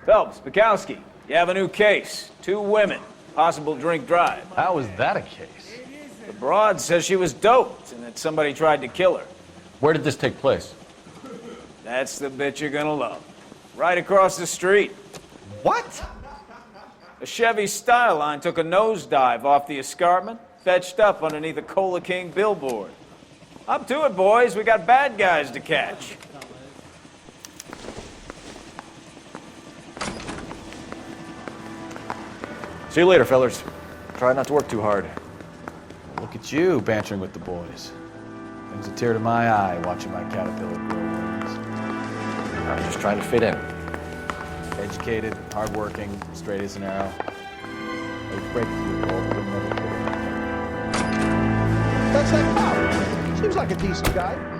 Phelps, Bukowski, you have a new case. 2 women, possible drink drive. How is that a case? The broad says she was doped and that somebody tried to kill her. Where did this take place? That's the bit you're gonna love. Right across the street. What? A Chevy Styline took a nosedive off the escarpment, fetched up underneath a Cola King billboard. Up to it, boys. We got bad guys to catch. See you later, fellers. Try not to work too hard. Look at you bantering with the boys. Brings a tear to my eye watching my caterpillar grow wings. I'm just trying to fit in. Educated, hardworking, straight as an arrow. They break through all the never do. That's that cop. Seems like a decent guy.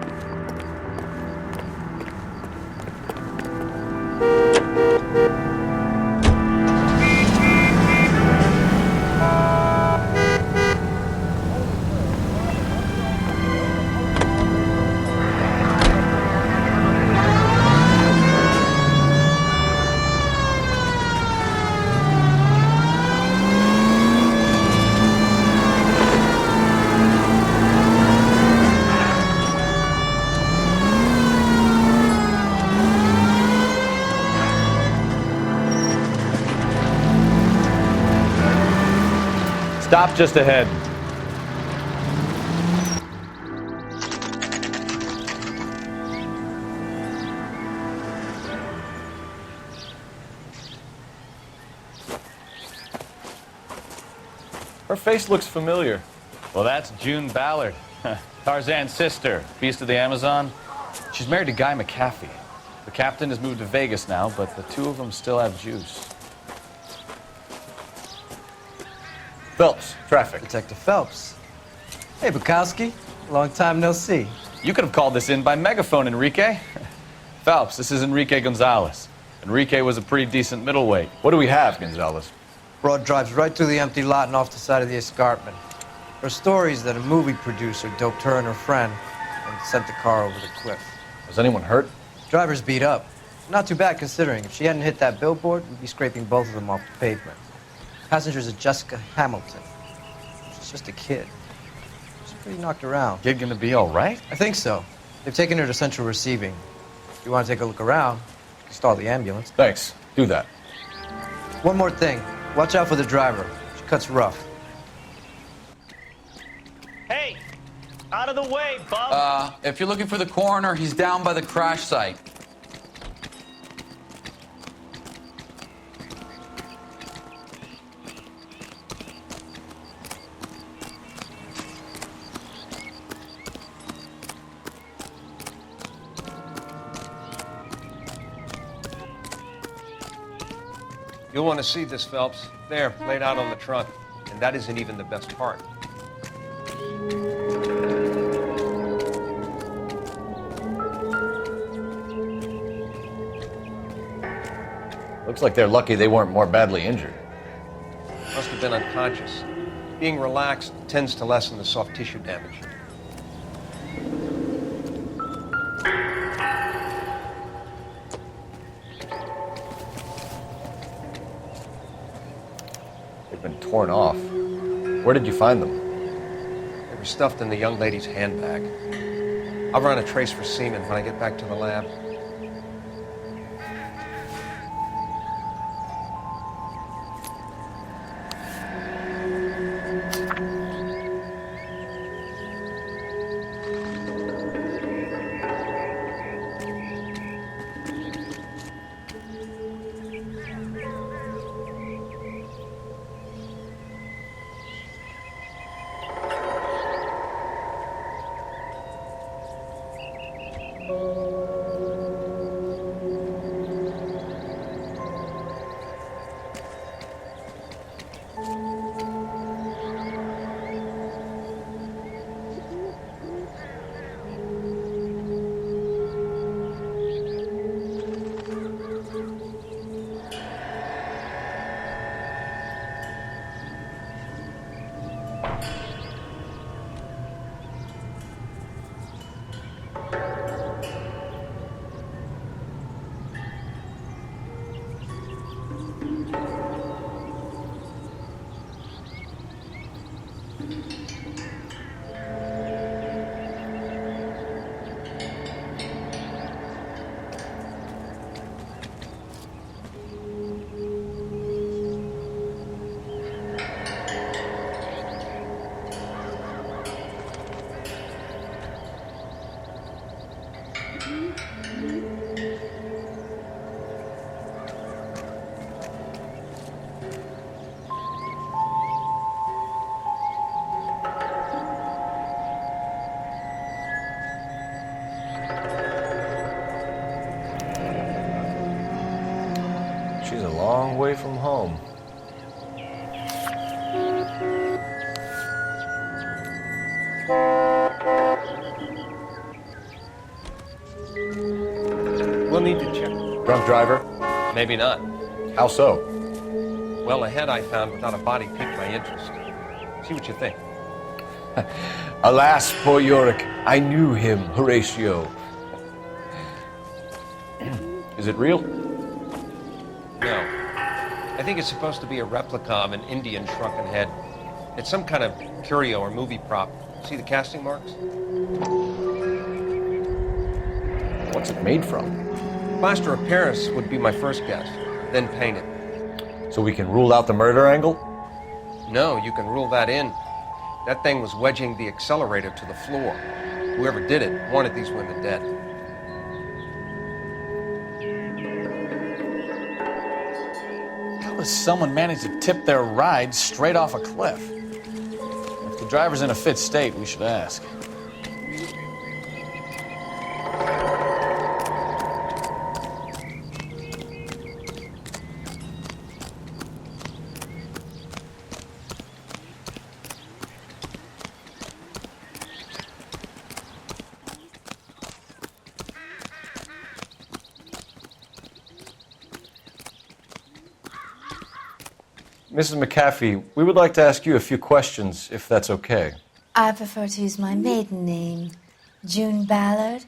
Stop just ahead. Her face looks familiar. Well, that's June Ballard, Tarzan's sister, beast of the Amazon. She's married to Guy McAfee. The captain has moved to Vegas now, but the 2 of them still have juice. Phelps, traffic. Detective Phelps. Hey, Bukowski. Long time no see. You could have called this in by megaphone, Enrique. Phelps, this is Enrique Gonzalez. Enrique was a pretty decent middleweight. What do we have, Gonzalez? Broad drives right through the empty lot and off the side of the escarpment. Her stories that a movie producer doped her and her friend and sent the car over the cliff. Was anyone hurt? Driver's beat up. Not too bad considering. If she hadn't hit that billboard, we'd be scraping both of them off the pavement. Passengers are Jessica Hamilton. She's just a kid. She's pretty knocked around. Kid gonna be all right? I think so. They've taken her to central receiving. If you want to take a look around, you can stall the ambulance. Thanks. Do that. One more thing. Watch out for the driver. She cuts rough. Hey! Out of the way, bub! If you're looking for the coroner, he's down by the crash site. You'll want to see this, Phelps. There, laid out on the trunk. And that isn't even the best part. Looks like they're lucky they weren't more badly injured. Must have been unconscious. Being relaxed tends to lessen the soft tissue damage. They've been torn off. Where did you find them? They were stuffed in the young lady's handbag. I'll run a trace for semen when I get back to the lab. She's a long way from home. We'll need to check. Drunk driver? Maybe not. How so? Well, a head I found without a body piqued my interest. See what you think. Alas, poor Yorick, I knew him, Horatio. Is it real? No. I think it's supposed to be a replica of an Indian shrunken head. It's some kind of curio or movie prop. See the casting marks? What's it made from? Plaster of Paris would be my first guess, then paint it. So we can rule out the murder angle? No, you can rule that in. That thing was wedging the accelerator to the floor. Whoever did it wanted these women dead. How does someone manage to tip their ride straight off a cliff? If the driver's in a fit state, we should ask. Mrs. McAfee, we would like to ask you a few questions, if that's okay. I prefer to use my maiden name, June Ballard.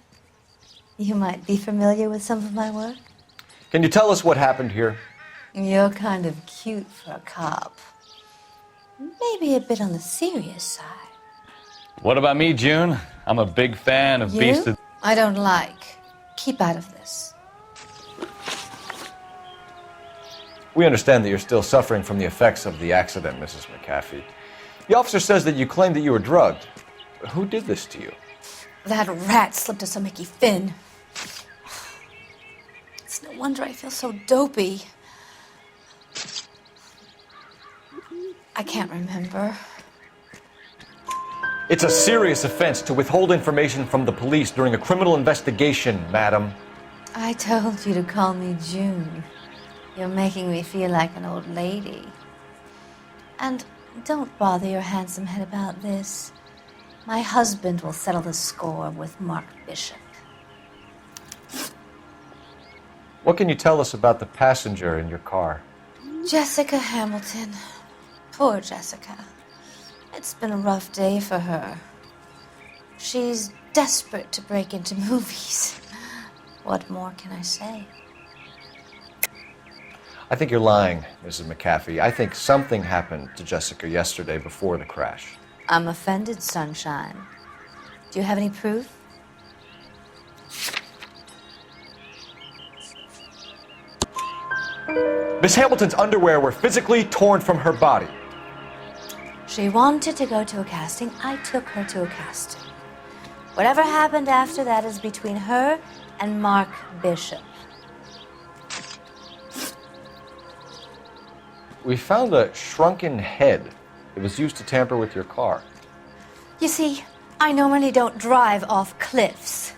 You might be familiar with some of my work. Can you tell us what happened here? You're kind of cute for a cop. Maybe a bit on the serious side. What about me, June? I'm a big fan of Beast You? of... I don't like. Keep out of this. We understand that you're still suffering from the effects of the accident, Mrs. McAfee. The officer says that you claimed that you were drugged. Who did this to you? That rat slipped us a Mickey Finn. It's no wonder I feel so dopey. I can't remember. It's a serious offense to withhold information from the police during a criminal investigation, madam. I told you to call me June. You're making me feel like an old lady. And don't bother your handsome head about this. My husband will settle the score with Mark Bishop. What can you tell us about the passenger in your car? Jessica Hamilton. Poor Jessica. It's been a rough day for her. She's desperate to break into movies. What more can I say? I think you're lying, Mrs. McAfee. I think something happened to Jessica yesterday before the crash. I'm offended, Sunshine. Do you have any proof? Miss Hamilton's underwear were physically torn from her body. She wanted to go to a casting. I took her to a casting. Whatever happened after that is between her and Mark Bishop. We found a shrunken head. It was used to tamper with your car. You see, I normally don't drive off cliffs.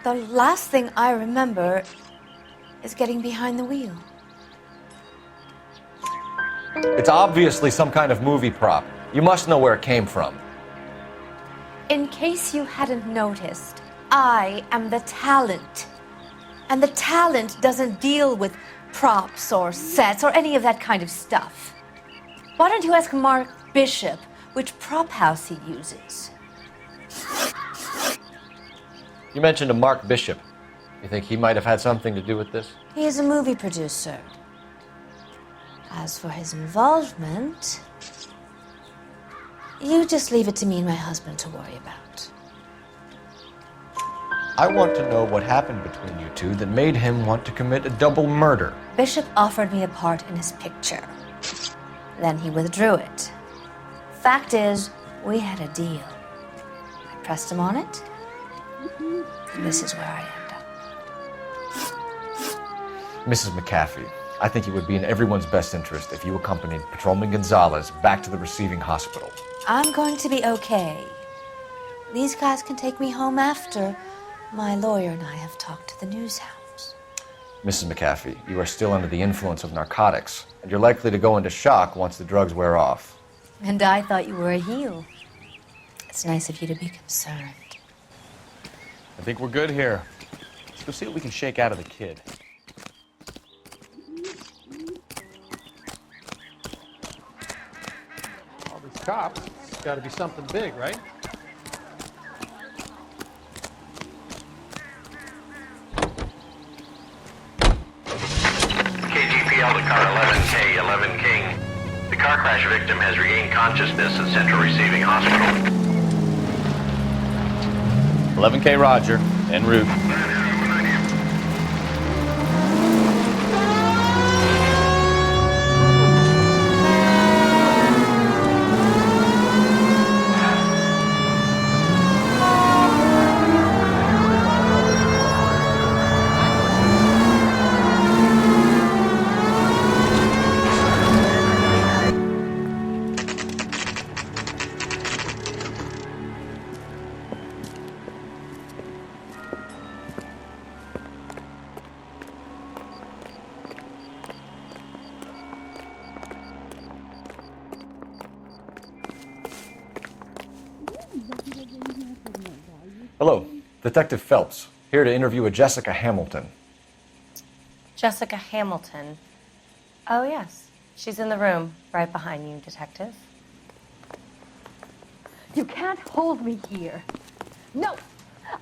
The last thing I remember is getting behind the wheel. It's obviously some kind of movie prop. You must know where it came from. In case you hadn't noticed, I am the talent. And the talent doesn't deal with props or sets or any of that kind of stuff. Why don't you ask Mark Bishop which prop house he uses? You mentioned a Mark Bishop. You think he might have had something to do with this? He is a movie producer. As for his involvement, you just leave it to me and my husband to worry about. I want to know what happened between you two that made him want to commit a double murder. Bishop offered me a part in his picture. Then he withdrew it. Fact is, we had a deal. I pressed him on it. And this is where I end up. Mrs. McAfee, I think it would be in everyone's best interest if you accompanied Patrolman Gonzalez back to the receiving hospital. I'm going to be okay. These guys can take me home after my lawyer and I have talked to the news hounds. Mrs. McAfee, you are still under the influence of narcotics, and you're likely to go into shock once the drugs wear off. And I thought you were a heel. It's nice of you to be concerned. I think we're good here. Let's go see what we can shake out of the kid. All these cops, it's got to be something big, right? KGPL to car 11K, 11 King. The car crash victim has regained consciousness at Central Receiving Hospital. 11K Roger, en route. Hello, Detective Phelps, here to interview a Jessica Hamilton. Jessica Hamilton. Oh, yes. She's in the room, right behind you, Detective. You can't hold me here. No,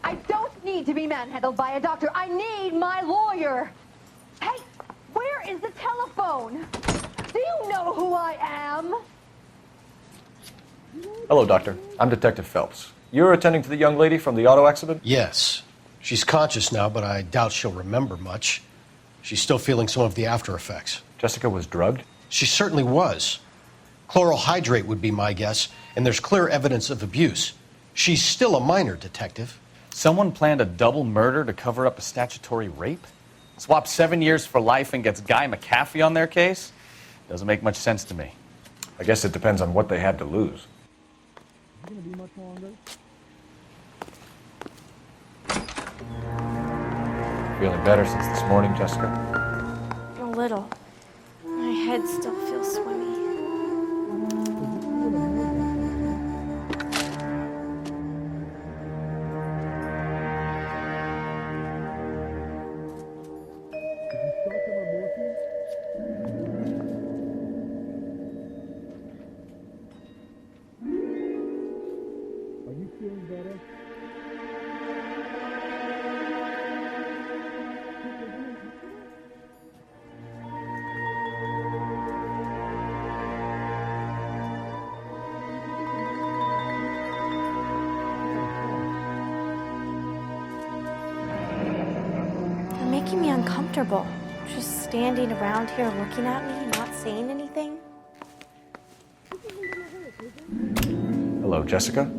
I don't need to be manhandled by a doctor. I need my lawyer. Hey, where is the telephone? Do you know who I am? Hello, Doctor. I'm Detective Phelps. You're attending to the young lady from the auto accident? Yes. She's conscious now, but I doubt she'll remember much. She's still feeling some of the after effects. Jessica was drugged? She certainly was. Chloral hydrate would be my guess, and there's clear evidence of abuse. She's still a minor, Detective. Someone planned a double murder to cover up a statutory rape? Swap 7 years for life and gets Guy McAfee on their case? Doesn't make much sense to me. I guess it depends on what they had to lose. Feeling better since this morning, Jessica? A little. My head still feels swimmy. You're making me uncomfortable. Just standing around here looking at me, not saying anything. Hello, Jessica.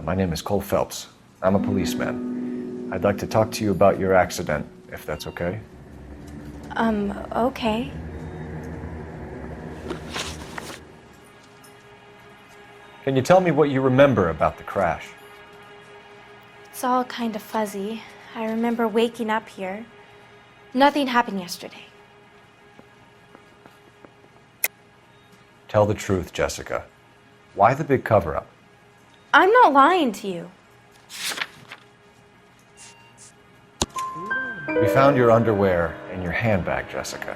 My name is Cole Phelps. I'm a policeman. I'd like to talk to you about your accident, if that's okay. Okay. Can you tell me what you remember about the crash? It's all kind of fuzzy. I remember waking up here. Nothing happened yesterday. Tell the truth, Jessica. Why the big cover-up? I'm not lying to you. We found your underwear in your handbag, Jessica.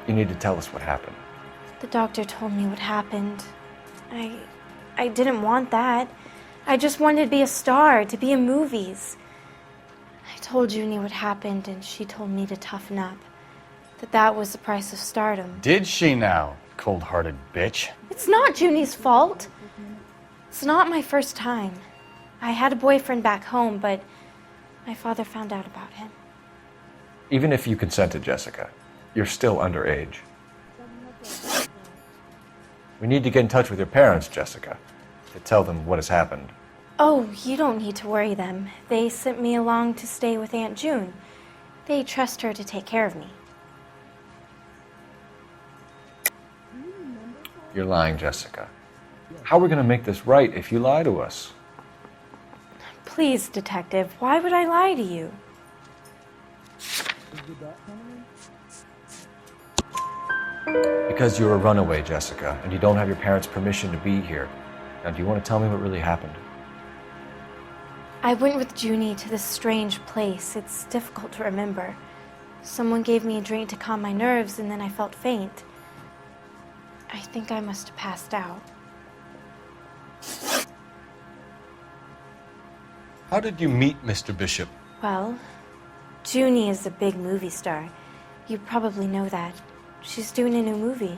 You need to tell us what happened. The doctor told me what happened. I didn't want that. I just wanted to be a star, to be in movies. I told Junie what happened, and she told me to toughen up. That was the price of stardom. Did she now, cold-hearted bitch? It's not Junie's fault. It's not my first time. I had a boyfriend back home, but my father found out about him. Even if you consented, Jessica, you're still underage. We need to get in touch with your parents, Jessica, to tell them what has happened. Oh, you don't need to worry them. They sent me along to stay with Aunt June. They trust her to take care of me. You're lying, Jessica. How are we going to make this right if you lie to us? Please, Detective, why would I lie to you? Because you're a runaway, Jessica, and you don't have your parents' permission to be here. Now, do you want to tell me what really happened? I went with Junie to this strange place. It's difficult to remember. Someone gave me a drink to calm my nerves, and then I felt faint. I think I must have passed out. How did you meet Mr. Bishop? Well, Junie is a big movie star. You probably know that. She's doing a new movie.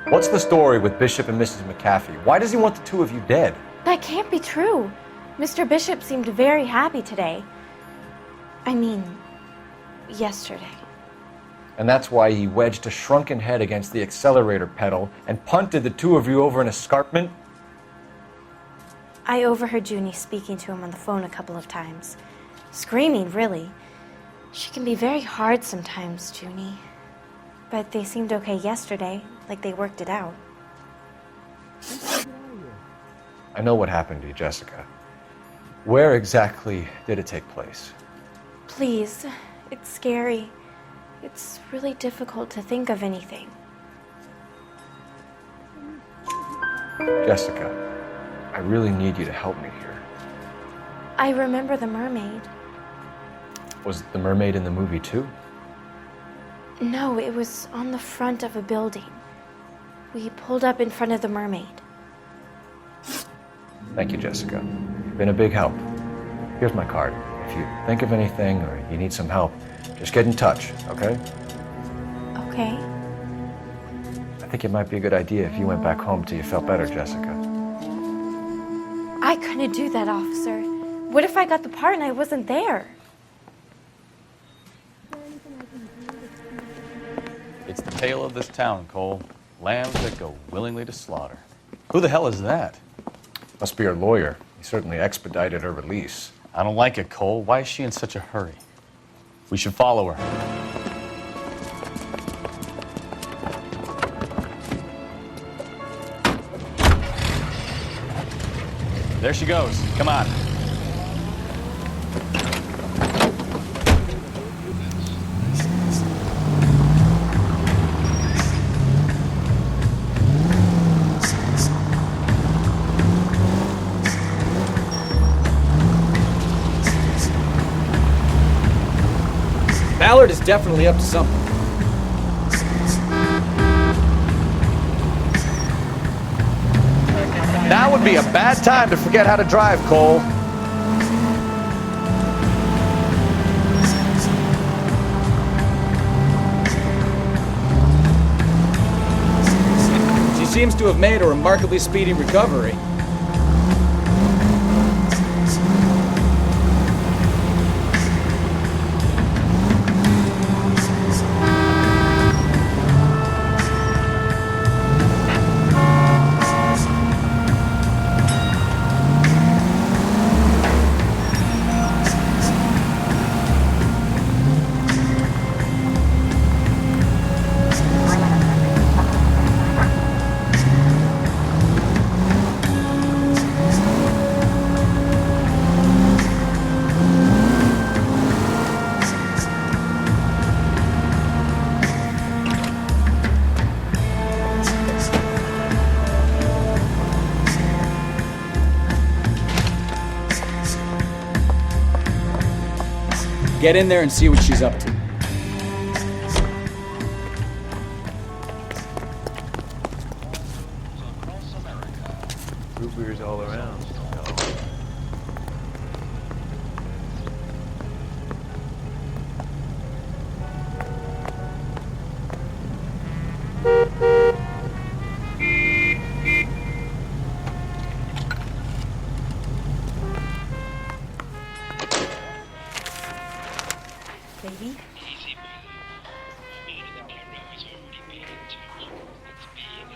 What's the story with Bishop and Mrs. McAfee? Why does he want the two of you dead? That can't be true. Mr. Bishop seemed very happy today. I mean, yesterday. And that's why he wedged a shrunken head against the accelerator pedal and punted the two of you over an escarpment? I overheard Junie speaking to him on the phone a couple of times. Screaming, really. She can be very hard sometimes, Junie. But they seemed okay yesterday, like they worked it out. I know what happened to you, Jessica. Where exactly did it take place? Please, it's scary. It's really difficult to think of anything. Jessica, I really need you to help me here. I remember the mermaid. Was the mermaid in the movie too? No, it was on the front of a building. We pulled up in front of the mermaid. Thank you, Jessica. You've been a big help. Here's my card. If you think of anything or you need some help, just get in touch, okay? Okay. I think it might be a good idea if you went back home till you felt better, Jessica. I couldn't do that, officer. What if I got the part and I wasn't there? It's the tale of this town, Cole. Lambs that go willingly to slaughter. Who the hell is that? Must be her lawyer. He certainly expedited her release. I don't like it, Cole. Why is she in such a hurry? We should follow her. There she goes. Come on. Ballard is definitely up to something. Now would be a bad time to forget how to drive, Cole. She seems to have made a remarkably speedy recovery. Get in there and see what she's up to. Root beers all around. Baby?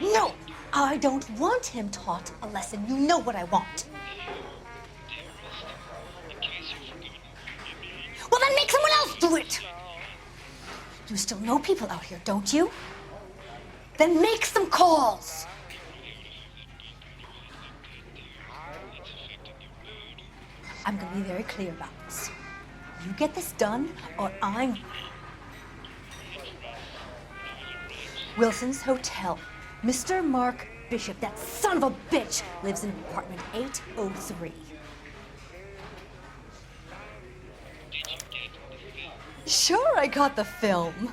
No! I don't want him taught a lesson. You know what I want. Well, then make someone else do it. You still know people out here, don't you? Then make some calls. I'm going to be very clear about this. You get this done, or I'm... Wilson's Hotel. Mr. Mark Bishop, that son of a bitch, lives in apartment 803. Sure, I got the film.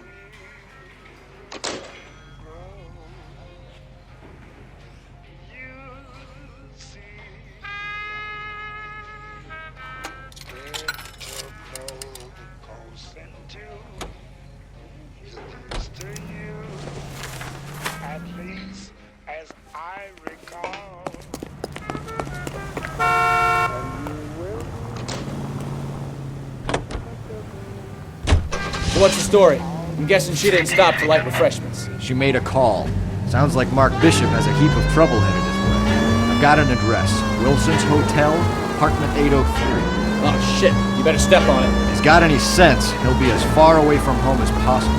What's the story? I'm guessing she didn't stop to light refreshments. She made a call. Sounds like Mark Bishop has a heap of trouble headed his way. I've got an address. Wilson's Hotel, apartment 803. Oh, shit. You better step on it. If he's got any sense, he'll be as far away from home as possible.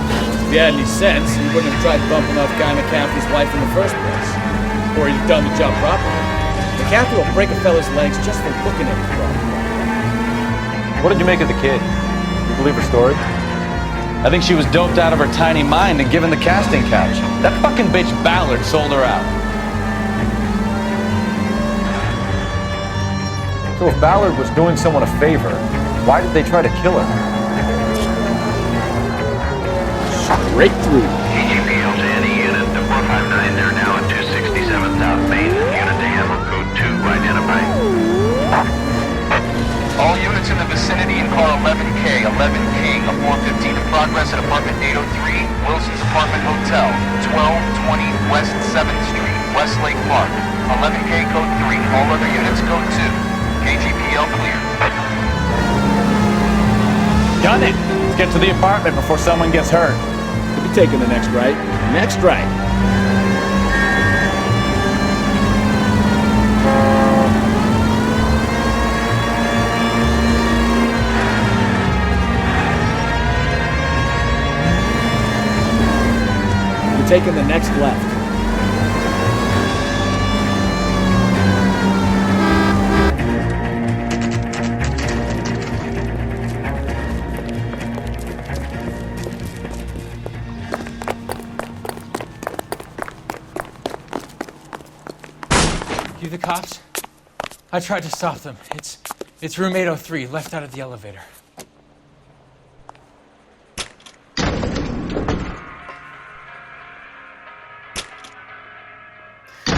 If he had any sense, he wouldn't have tried bumping off Guy McCaffrey's wife in the first place. Or he'd done the job properly. McCaffrey will break a fella's legs just for looking at his problem. What did you make of the kid? You believe her story? I think she was doped out of her tiny mind and given the casting couch. That fucking bitch Ballard sold her out. So if Ballard was doing someone a favor, why did they try to kill her? Straight through. KGPL to any unit to 459, they're now at 267 South Main. Unit to handle code 2, identified. All units in the vicinity in car 11K, 11 King, a 415 in progress at apartment 803, Wilson's Apartment Hotel, 1220 West 7th Street, Westlake Park. 11K code 3, all other units code 2. KGPL clear. Done it! Let's get to the apartment before someone gets hurt. We'll be taking the next right. Next right. Taking the next left. You the cops? I tried to stop them. It's room 803, left out of the elevator.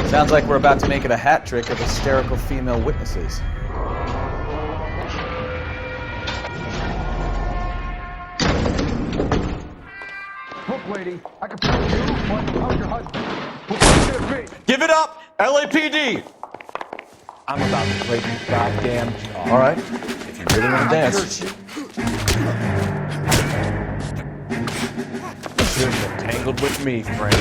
Sounds like we're about to make it a hat trick of hysterical female witnesses. Look, lady, I can tell you, or I can tell your husband. Who's gonna be? Give it up! LAPD! I'm about to break your goddamn jaw. All right, if you really want to dance. You're tangled with me, friend.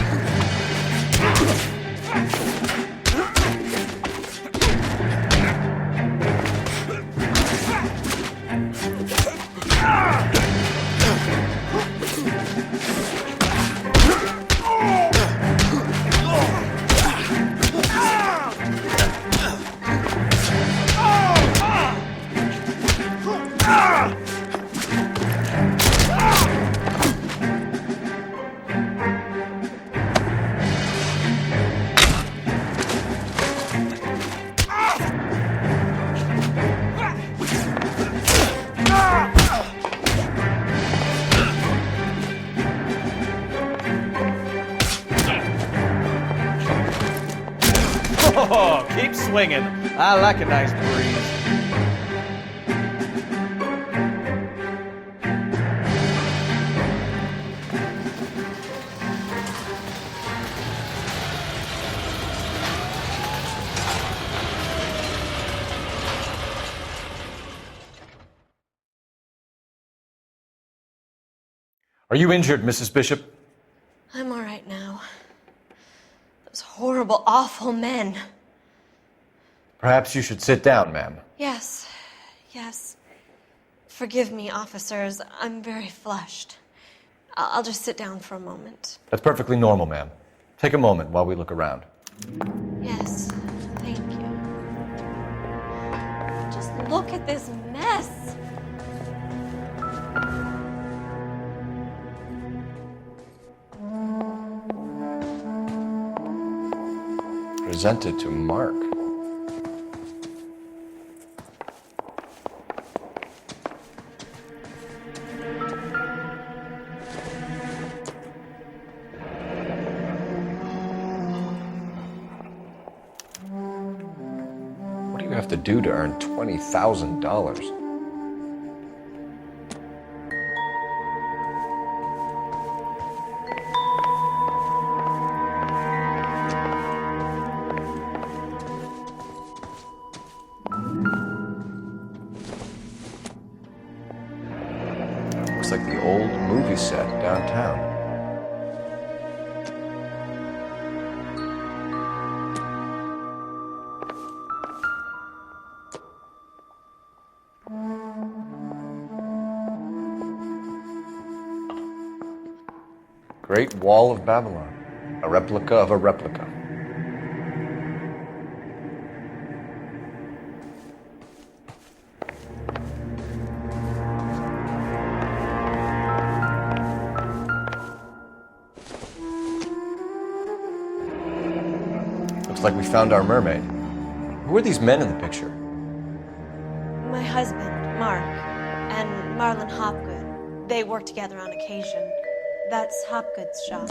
Oh, keep swinging. I like a nice breeze. Are you injured, Mrs. Bishop? I'm all right now. Those horrible, awful men. Perhaps you should sit down, ma'am. Yes, yes. Forgive me, officers. I'm very flushed. I'll just sit down for a moment. That's perfectly normal, ma'am. Take a moment while we look around. Yes, thank you. Just look at this mess. Presented to Mark. What do you have to do to earn $20,000? Looks like the old movie set downtown. Great Wall of Babylon, a replica of a replica. Looks like we found our mermaid. Who are these men in the picture? My husband, Mark, and Marlon Hopgood. They work together on occasion. That's Hopgood's shop.